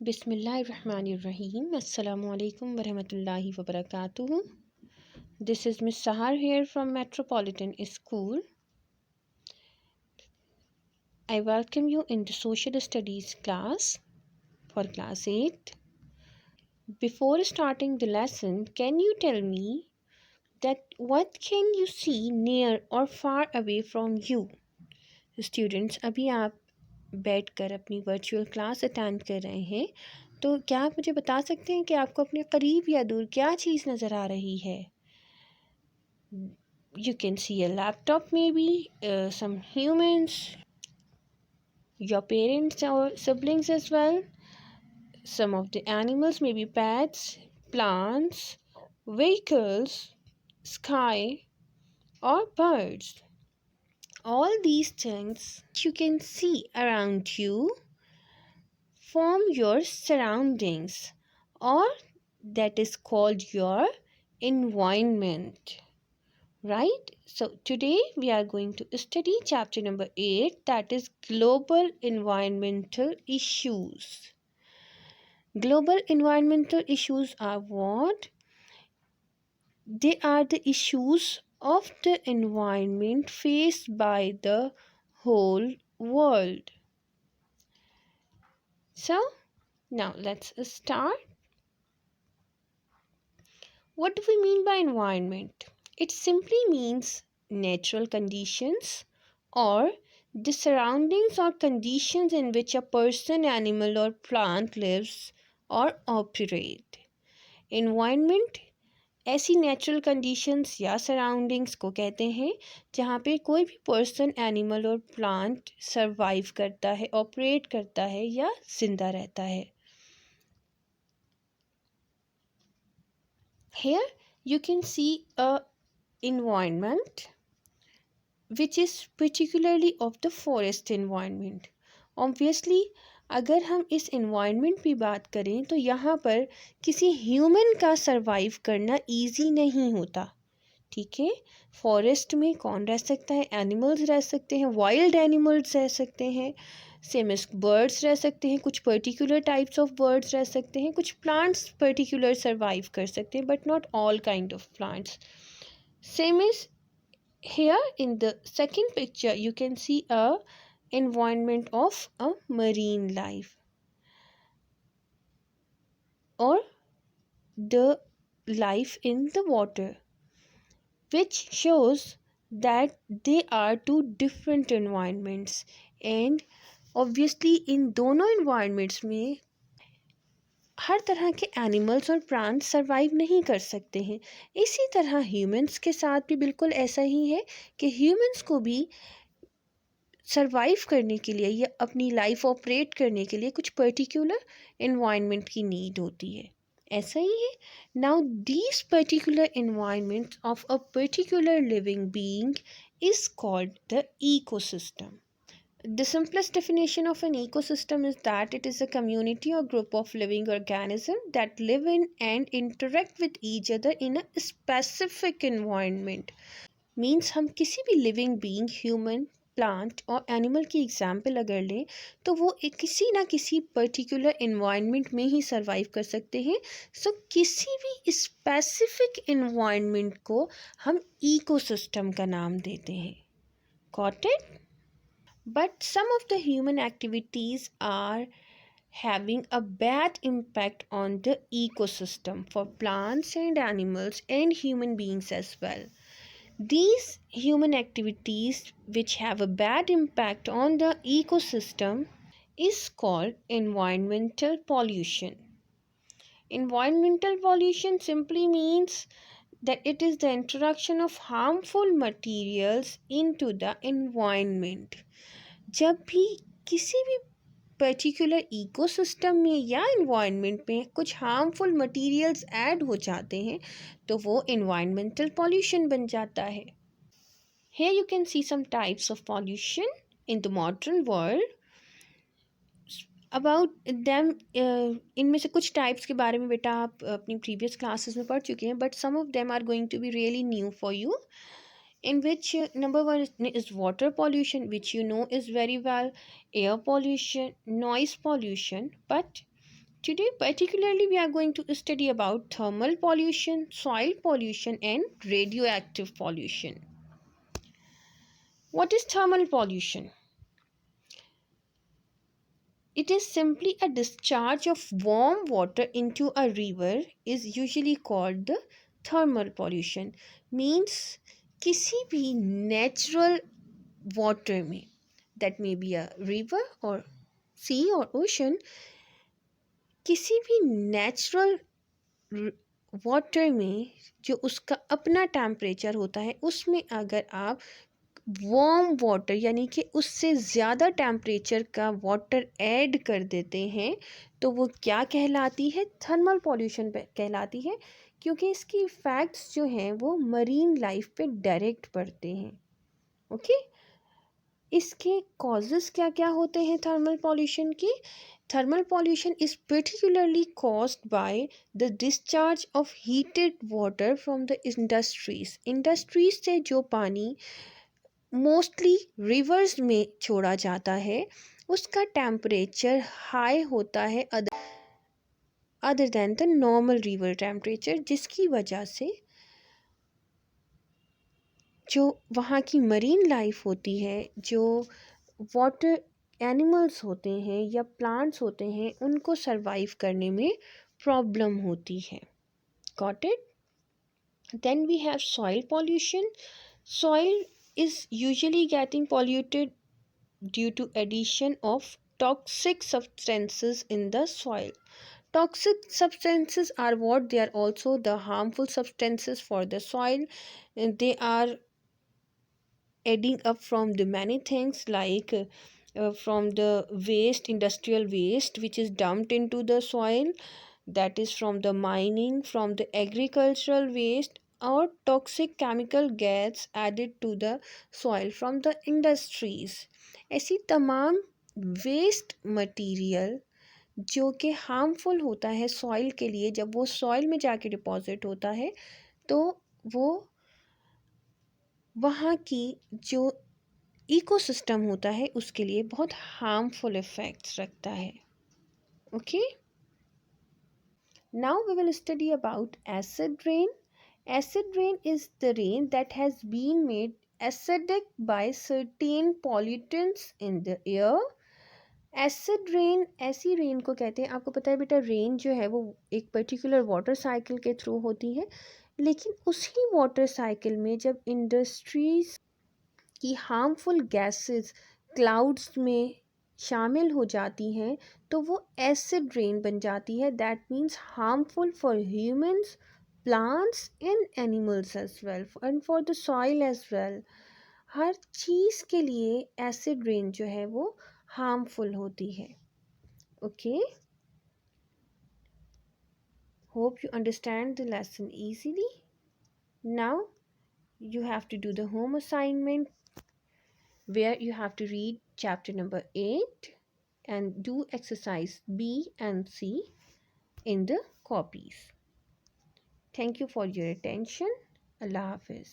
Bismillahirrahmanirrahim. Assalamu alaikum warahmatullahi wabarakatuh. This is Miss Sahar here from Metropolitan School. I welcome you in the Social Studies class for class 8. Before starting the lesson, can you tell me that what can you see near or far away from you? Students, अभी आप बैठकर अपनी virtual class attend कर रहे हैं, तो क्या आप मुझे बता सकते हैं कि आपको अपने करीब या दूर क्या चीज़ नज़र आ रही है? You can see a laptop, maybe some humans, your parents or siblings as well. Some of the animals, maybe pets, plants, vehicles, sky, or birds. All these things you can see around you form your surroundings, or that is called your environment. Right? So today we are going to study chapter number 8, that is global environmental issues. Global environmental issues are what? They are the issues of the environment faced by the whole world. So now let's start. What do we mean by environment? It simply means natural conditions or the surroundings or conditions in which a person, animal or plant lives or operate. Environment ऐसी natural conditions या surroundings को कहते हैं जहाँ पे कोई भी person, animal और प्लांट सर्वाइव करता है, ऑपरेट करता है या जिंदा रहता है. Here you can see a environment which is particularly of the forest environment. Obviously अगर हम इस environment पे बात करें तो यहाँ पर किसी ह्यूमन का सर्वाइव करना ईजी नहीं होता. ठीक है, फॉरेस्ट में कौन रह सकता है? एनिमल्स रह सकते हैं, वाइल्ड एनिमल्स रह सकते हैं, सेम एज बर्ड्स रह सकते हैं, कुछ पर्टिकुलर टाइप्स ऑफ बर्ड्स रह सकते हैं, कुछ प्लांट्स पर्टिकुलर सर्वाइव कर सकते हैं, but not all kind of plants. Same is here in the second picture you can see a environment of a marine life or the life in the water, which shows that they are two different environments. And obviously in दोनों environments में हर तरह के animals और plants survive नहीं कर सकते हैं. इसी तरह ह्यूमंस के साथ भी बिल्कुल ऐसा ही है कि ह्यूमंस को भी सर्वाइव करने के लिए या अपनी लाइफ ऑपरेट करने के लिए कुछ पर्टिकुलर एनवायरनमेंट की नीड होती है. ऐसा ही है. Now these particular environment of a particular living being is called the ecosystem. The simplest definition of an ecosystem is that it is a community or group of living organisms that live in and interact with each other in a specific environment. Means हम किसी भी living being, human, plant और animal की example अगर लें तो वो किसी ना किसी पर्टिकुलर एनवायरनमेंट में ही सर्वाइव कर सकते हैं. सो किसी भी स्पेसिफिक एनवायरनमेंट को हम इकोसिस्टम का नाम देते हैं. Got it? But some of the human activities are having a bad impact on the ecosystem for plants and animals and human beings as well. These human activities which have a bad impact on the ecosystem is called environmental pollution. Environmental pollution simply means that it is the introduction of harmful materials into the environment. जब भी किसी भी particular ecosystem में या environment में कुछ harmful materials add हो जाते हैं तो वो इन्वायरमेंटल पॉल्यूशन बन जाता है. Here you can see some types of pollution in the modern world. About them इनमें से कुछ टाइप्स के बारे में बेटा आप अपनी प्रीवियस क्लासेस में पढ़ चुके हैं, but some of them are going to be really new for you. In which number one is water pollution, which you know is very well, air pollution, noise pollution. But Today, particularly, we are going to study about thermal pollution, soil pollution, and radioactive pollution. What is thermal pollution? It is simply a discharge of warm water into a river is usually called the thermal pollution. Means किसी भी natural water में, that may be a river or sea or ocean, किसी भी natural water में जो उसका अपना temperature होता है उसमें अगर आप वार्म वाटर यानी कि उससे ज़्यादा टेम्परेचर का वाटर ऐड कर देते हैं तो वो क्या कहलाती है? थर्मल पॉल्यूशन कहलाती है, क्योंकि इसकी इफ़ेक्ट्स जो हैं वो मरीन लाइफ पे डायरेक्ट पड़ते हैं। ओके, इसके कॉजेज़ क्या क्या होते हैं थर्मल पॉल्यूशन की? Thermal pollution is particularly caused by the discharge of heated water from the industries. Industries से जो पानी मोस्टली रिवर्स में छोड़ा जाता है उसका टेम्परेचर हाई होता है other than the normal river temperature, जिसकी वजह से जो वहाँ की मरीन लाइफ होती है, जो वाटर एनिमल्स होते हैं या प्लांट्स होते हैं, उनको सरवाइव करने में प्रॉब्लम होती है। Got it? Then we have soil pollution. Soil is usually getting polluted due to addition of toxic substances in the soil. Toxic substances are what? They are also the harmful substances for the soil, and they are adding up from the many things like from the waste, industrial waste which is dumped into the soil, that is from the mining, from the agricultural waste, or toxic chemical gas added to the soil from the industries. ऐसी तमाम waste material जो कि harmful होता है soil के लिए, जब वो सॉइल में जाके डिपॉजिट होता है तो वो वहाँ की जो इकोसिस्टम होता है उसके लिए बहुत हार्मफुल इफ़ेक्ट्स रखता है। Okay, now we will study about acid rain. Acid rain is the rain that has been made acidic by certain pollutants in the air. Acid rain ऐसी रेन को कहते हैं, आपको पता है बेटा, रेन जो है वो एक पर्टिकुलर वाटर साइकिल के थ्रू होती है, लेकिन उसी वाटर साइकिल में जब इंडस्ट्रीज़ की हार्मफुल गैसेस क्लाउड्स में शामिल हो जाती हैं तो वो एसिड रेन बन जाती है. That means harmful for humans, plants and animals as well and for the soil as well. हर चीज़ के लिए एसिड रेन जो है वो हार्मफुल होती है. Okay, hope you understand the lesson easily. Now you have to do the home assignment where you have to read chapter number 8 and do exercise B and C in the copies. Thank you for your attention. Allah Hafiz.